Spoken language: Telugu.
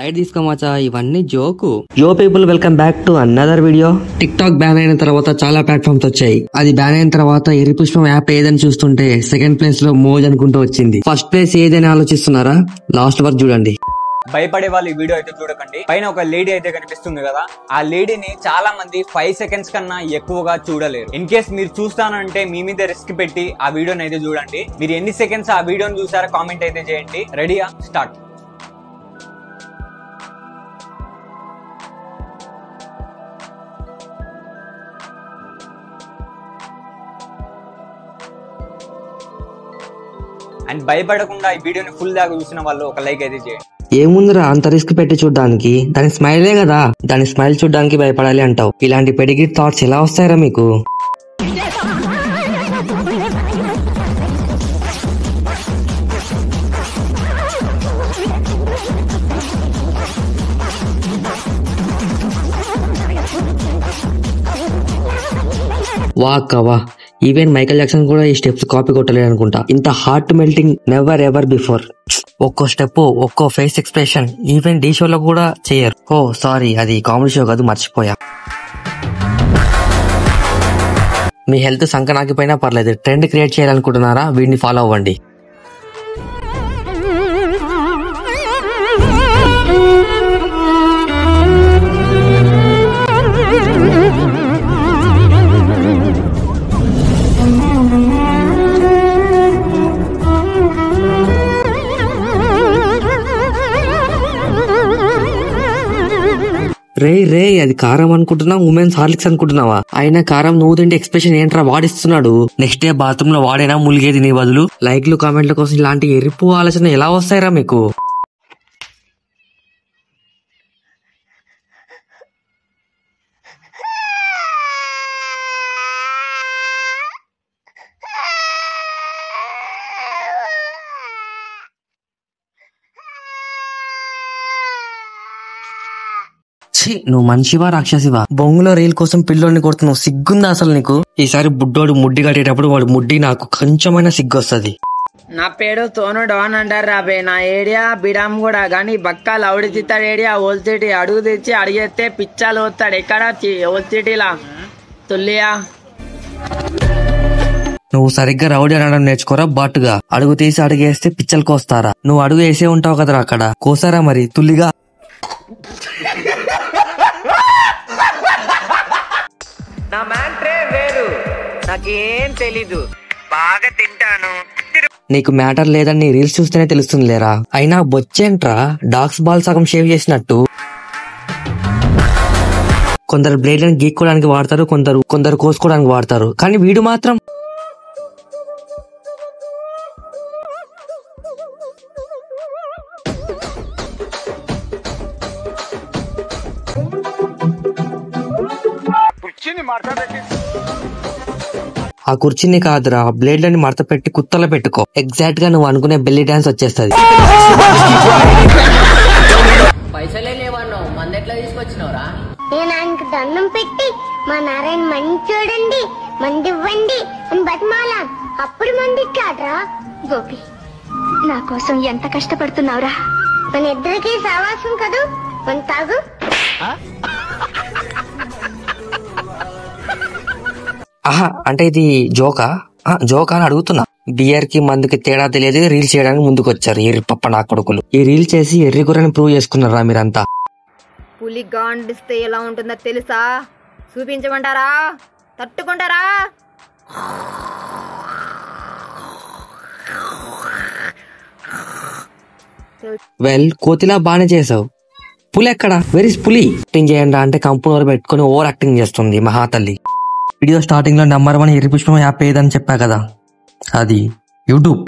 లైట్ తీసుకోమచ్చా, ఇవన్నీ జోకు. యో people, welcome back to another video. Tick talk ban అయిన తర్వాత చాలా ప్లాట్ఫామ్స్ వచ్చాయి. అది బ్యాన్ అయిన తర్వాత ఎర్రి పుష్పం యాప్ ఏదని చూస్తుంటే సెకండ్ ప్లేస్ లో మోజ్ అనుకుంటూ వచ్చింది. ఫస్ట్ ప్లేస్ ఏదని ఆలోచిస్తున్నారా? లాస్ట్ వరకు చూడండి. భయపడే వాళ్ళు ఈ వీడియో అయితే చూడకండి. పైన ఒక లేడీ అయితే కనిపిస్తుంది కదా, ఆ లేడీని చాలా మంది 5 సెకండ్స్ కన్నా ఎక్కువగా చూడలేరు. ఇన్ కేస్ మీరు చూస్తానంటే మీ మీద రిస్క్ పెట్టి ఆ వీడియోని అయితే చూడండి. మీరు ఎన్ని సెకండ్స్ ఆ వీడియోని చూసారో కామెంట్ అయితే చేయండి. రెడీయా? స్టార్ట్. అండ్ భయపడకుండా ఈ వీడియోని ఫుల్ దాకా చూసిన వాళ్ళు ఒక లైక్ అయితే చేయండి. ఏముందిరా అంత రిస్క్ పెట్టి చూడడానికి? దాని స్మైలే కదా, దాని స్మైల్ చూడడానికి భయపడాలి అంటావు. ఇలాంటి పెడిగ్రీ థాట్స్ ఎలా వస్తాయరా మీకు? వా కవా, ఈవెన్ మైకేల్ జాక్సన్ కూడా ఈ స్టెప్స్ కాపీ కొట్టలేదు అనుకుంటా. ఇంత heart melting never ever before. ఒక్కో స్టెప్, ఒక్కో ఫేస్ ఎక్స్ప్రెషన్ ఈవెన్ డీ షోలో కూడా చేయరు. ఓ సారీ, అది కామెడీ షో కాదు, మర్చిపోయా. మీ హెల్త్ సంకనాకిపోయినా పర్లేదు, ట్రెండ్ క్రియేట్ చేయాలనుకుంటున్నారా? వీడిని ఫాలో అవ్వండి. రే అది కారం అనుకుంటున్నావు, ఉమెన్స్ హార్లిక్స్ అనుకుంటున్నావా? అయినా కారం నువ్వు తింటే ఎక్స్ప్రెషన్ ఏంట్రా వాడిస్తున్నాడు. నెక్స్ట్ డే బాత్రూమ్ లో వాడేనా ములిగేది నీ బదులు? లైక్లు కామెంట్ల కోసం ఇలాంటి ఎరుపు ఆలోచన ఎలా వస్తాయిరా మీకు? నువ్వు మనిషివా రాక్షసివా? బొంగులో రీల్ కోసం పిల్లోని కొడుతున్నావు, సిగ్గుందా అసలు నీకు? ఈసారి బుడ్డోడు ముడ్డి కట్టేటప్పుడు వాడు ముడ్డి నాకు కొంచెమైనా సిగ్గు వస్తుంది. నా పేరు తోను డోన్ అంటారు రాబే. నా ఏరియా బిడాం కూడా గాని బక్క లౌడి తిత్తాడు. ఏరియా ఓల్సిటీ అడుగు తెచ్చి అడిగేస్తే పిచ్చాలు వస్తాడు. ఎక్కడ ఓల్సిటీలా తుల్లియా? నువ్వు సరిగ్గా రౌడీ అనడం నేర్చుకోరా బాటుగా. అడుగు తీసి అడిగేస్తే పిచ్చలు కోస్తారా? నువ్వు అడుగు వేసే ఉంటావు కదరా అక్కడ, కోసారా మరి తుల్లిగా? నా మ్యాట్రే వేరు, నాకేం తెలీదు, బాగా తింటాను. నీకు మ్యాటర్ లేదని రీల్స్ చూస్తేనే తెలుస్తుంది లేరా. అయినా బొచ్చేంట్రా, డాగ్స్ బాల్ సగం షేవ్ చేసినట్టు. కొందరు బ్లేడ్లను గీక్కోవడానికి వాడతారు, కొందరు కోసుకోవడానికి వాడతారు, కానీ వీడు మాత్రం ఆ కుర్చీని కాదురా, బ్లేడ్లని మడత పెట్టి కుత్తలో పెట్టుకో. ఎగ్జాక్ట్ గా నువ్వు అనుకునే బెల్లీ డాన్స్ వచ్చేస్తుంది. పైసలే లేవన్నో మందెట్లా తీసుకొచ్చినవరా? నేను ఆయనకు దండం పెట్టి మా నారాయణ మంది చూడండి, మంది ఇవ్వండి అని బతిమాలా. అప్పుడు మంది ఇచ్చాడ్రా. గోపి, నా కోసం ఎంత కష్టపడుతున్నావురా? మన ఇద్దరికి సావాసం కదూ, మన తాగు. ఆహా, అంటే ఇది జోకా? జోకా అని అడుగుతున్నా. బియర్ కి మందుకి తేడా తెలియదు, రీల్ చేయడానికి ముందుకు వచ్చారు ఎర్రి పప్ప నా కొడుకులు. ఈ రీల్ చేసి ఎర్రి గుర్రని ప్రూవ్ చేసుకున్నారా మీరంతా? పులి గాండిస్తే ఎలా ఉంటుందో తెలుసా? చూపించమంటారా? తట్టుకుంటారా? వెల్, కోతిలా బానే చేసావు. పులి ఎక్కడ? వెర్ ఇస్ పులి? యాక్టింగ్ చేయండి అంటే కంపెనీ పెట్టుకుని ఓవర్ యాక్టింగ్ చేస్తుంది మహాతల్లి. వీడియో స్టార్టింగ్ లో నెంబర్ 1 ఎర్రి పుష్పం యాప్ ఏదని చెప్పా కదా, అది యూట్యూబ్.